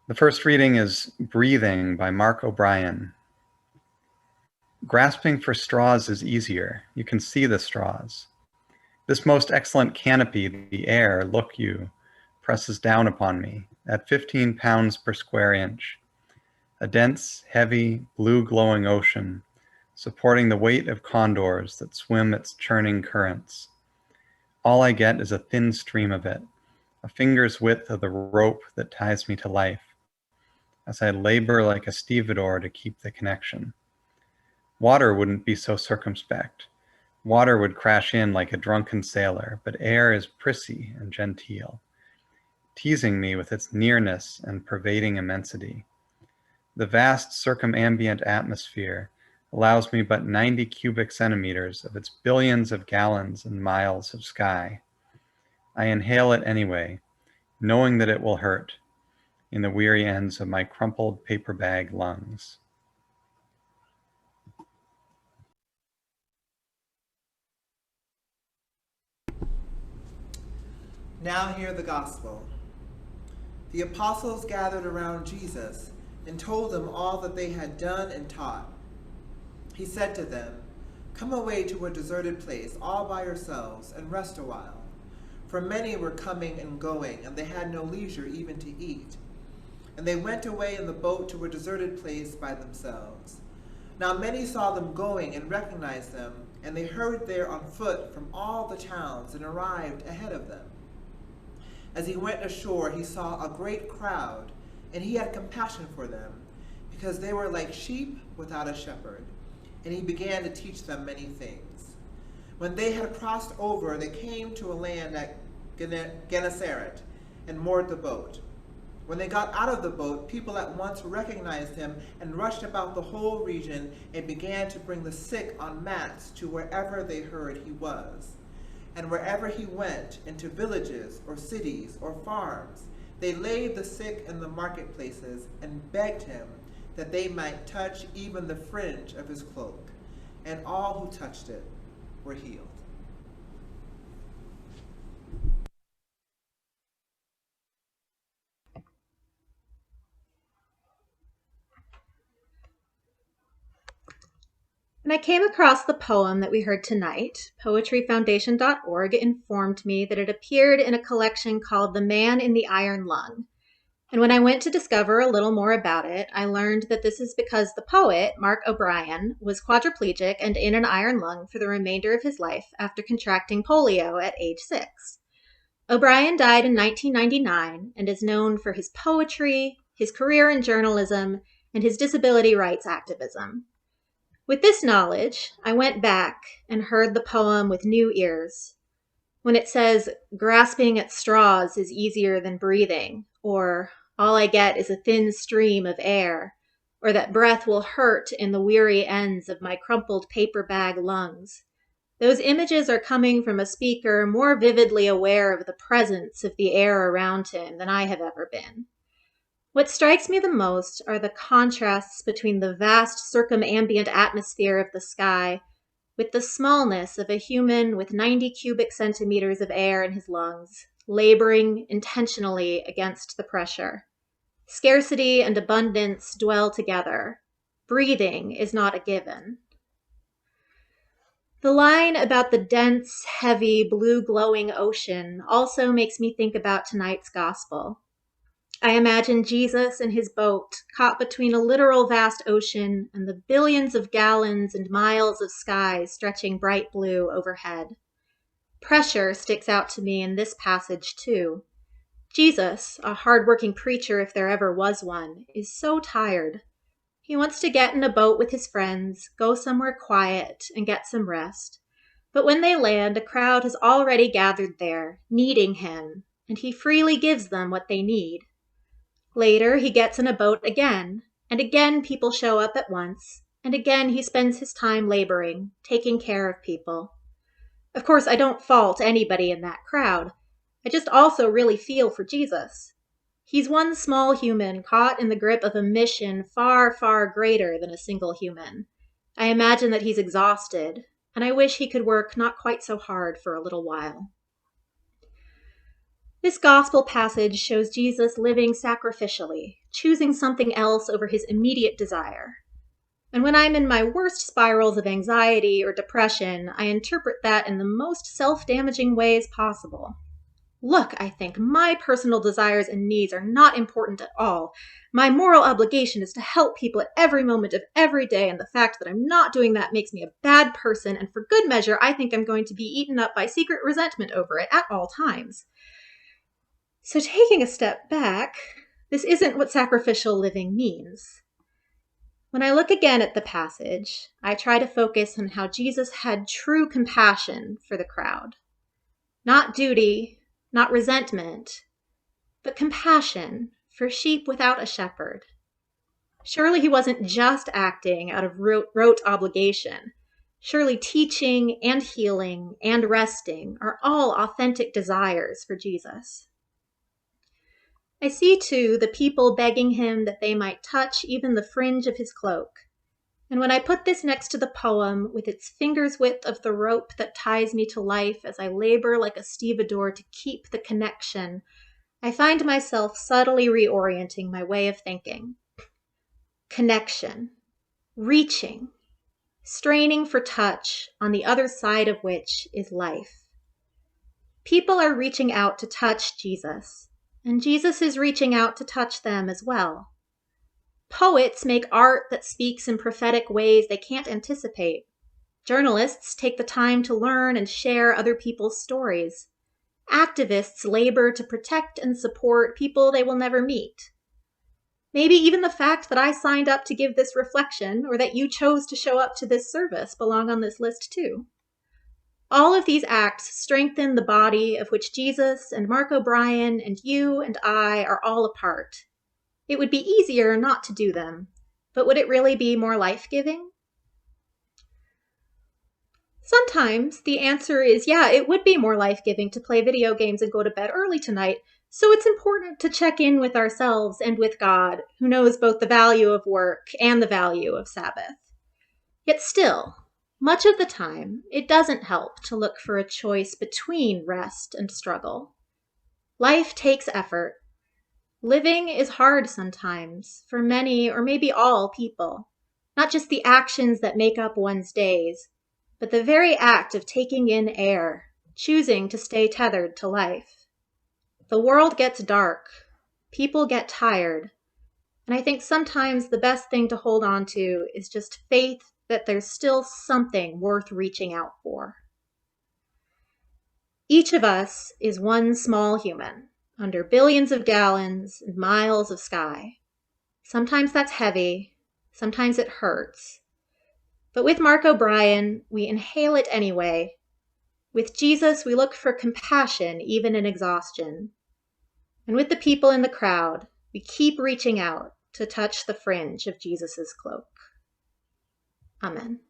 The first reading is Breathing by Mark O'Brien. Grasping for straws is easier. You can see the straws. This most excellent canopy, the air, look you, presses down upon me at 15 pounds per square inch. A dense, heavy, blue glowing ocean, supporting the weight of condors that swim its churning currents. All I get is a thin stream of it, a finger's width of the rope that ties me to life, as I labor like a stevedore to keep the connection. Water wouldn't be so circumspect. Water would crash in like a drunken sailor, but air is prissy and genteel, teasing me with its nearness and pervading immensity. The vast circumambient atmosphere allows me but 90 cubic centimeters of its billions of gallons and miles of sky. I inhale it anyway, knowing that it will hurt in the weary ends of my crumpled paper bag lungs. Now hear the gospel. The apostles gathered around Jesus and told him all that they had done and taught. He said to them, "Come away to a deserted place all by yourselves and rest a while." For many were coming and going, and they had no leisure even to eat. And they went away in the boat to a deserted place by themselves. Now many saw them going and recognized them, and they hurried there on foot from all the towns and arrived ahead of them. As he went ashore, he saw a great crowd, and he had compassion for them, because they were like sheep without a shepherd, and he began to teach them many things. When they had crossed over, they came to a land at Gennesaret and moored the boat. When they got out of the boat, people at once recognized him and rushed about the whole region and began to bring the sick on mats to wherever they heard he was. And wherever he went, into villages or cities or farms, they laid the sick in the marketplaces and begged him that they might touch even the fringe of his cloak. And all who touched it were healed. When I came across the poem that we heard tonight, poetryfoundation.org informed me that it appeared in a collection called The Man in the Iron Lung. And when I went to discover a little more about it, I learned that this is because the poet, Mark O'Brien, was quadriplegic and in an iron lung for the remainder of his life after contracting polio at age 6. O'Brien died in 1999 and is known for his poetry, his career in journalism, and his disability rights activism. With this knowledge, I went back and heard the poem with new ears. When it says, "Grasping at straws is easier than breathing," or "All I get is a thin stream of air," or that breath will hurt in the weary ends of my crumpled paper bag lungs, those images are coming from a speaker more vividly aware of the presence of the air around him than I have ever been. What strikes me the most are the contrasts between the vast circumambient atmosphere of the sky with the smallness of a human with 90 cubic centimeters of air in his lungs, laboring intentionally against the pressure. Scarcity and abundance dwell together. Breathing is not a given. The line about the dense, heavy, blue glowing ocean also makes me think about tonight's gospel. I imagine Jesus in his boat, caught between a literal vast ocean and the billions of gallons and miles of sky stretching bright blue overhead. Pressure sticks out to me in this passage too. Jesus, a hard-working preacher if there ever was one, is so tired. He wants to get in a boat with his friends, go somewhere quiet, and get some rest. But when they land, a crowd has already gathered there, needing him, and he freely gives them what they need. Later, he gets in a boat again, and again people show up at once, and again he spends his time laboring, taking care of people. Of course, I don't fault anybody in that crowd. I just also really feel for Jesus. He's one small human caught in the grip of a mission far, far greater than a single human. I imagine that he's exhausted, and I wish he could work not quite so hard for a little while. This gospel passage shows Jesus living sacrificially, choosing something else over his immediate desire. And when I'm in my worst spirals of anxiety or depression, I interpret that in the most self-damaging ways possible. Look, I think, my personal desires and needs are not important at all. My moral obligation is to help people at every moment of every day, and the fact that I'm not doing that makes me a bad person, and for good measure, I think I'm going to be eaten up by secret resentment over it at all times. So taking a step back, this isn't what sacrificial living means. When I look again at the passage, I try to focus on how Jesus had true compassion for the crowd. Not duty, not resentment, but compassion for sheep without a shepherd. Surely he wasn't just acting out of rote obligation. Surely teaching and healing and resting are all authentic desires for Jesus. I see, too, the people begging him that they might touch even the fringe of his cloak. And when I put this next to the poem, with its finger's width of the rope that ties me to life as I labor like a stevedore to keep the connection, I find myself subtly reorienting my way of thinking. Connection, reaching, straining for touch, on the other side of which is life. People are reaching out to touch Jesus, and Jesus is reaching out to touch them as well. Poets make art that speaks in prophetic ways they can't anticipate. Journalists take the time to learn and share other people's stories. Activists labor to protect and support people they will never meet. Maybe even the fact that I signed up to give this reflection, or that you chose to show up to this service, belong on this list too. All of these acts strengthen the body of which Jesus and Mark O'Brien and you and I are all a part. It would be easier not to do them, but would it really be more life-giving? Sometimes the answer is, yeah, it would be more life-giving to play video games and go to bed early tonight, so it's important to check in with ourselves and with God, who knows both the value of work and the value of Sabbath. Yet still, much of the time, it doesn't help to look for a choice between rest and struggle. Life takes effort. Living is hard sometimes, for many or maybe all people. Not just the actions that make up one's days, but the very act of taking in air, choosing to stay tethered to life. The world gets dark, people get tired, and I think sometimes the best thing to hold on to is just faith that there's still something worth reaching out for. Each of us is one small human, under billions of gallons and miles of sky. Sometimes that's heavy, sometimes it hurts. But with Mark O'Brien, we inhale it anyway. With Jesus, we look for compassion even in exhaustion. And with the people in the crowd, we keep reaching out to touch the fringe of Jesus' cloak. Amen.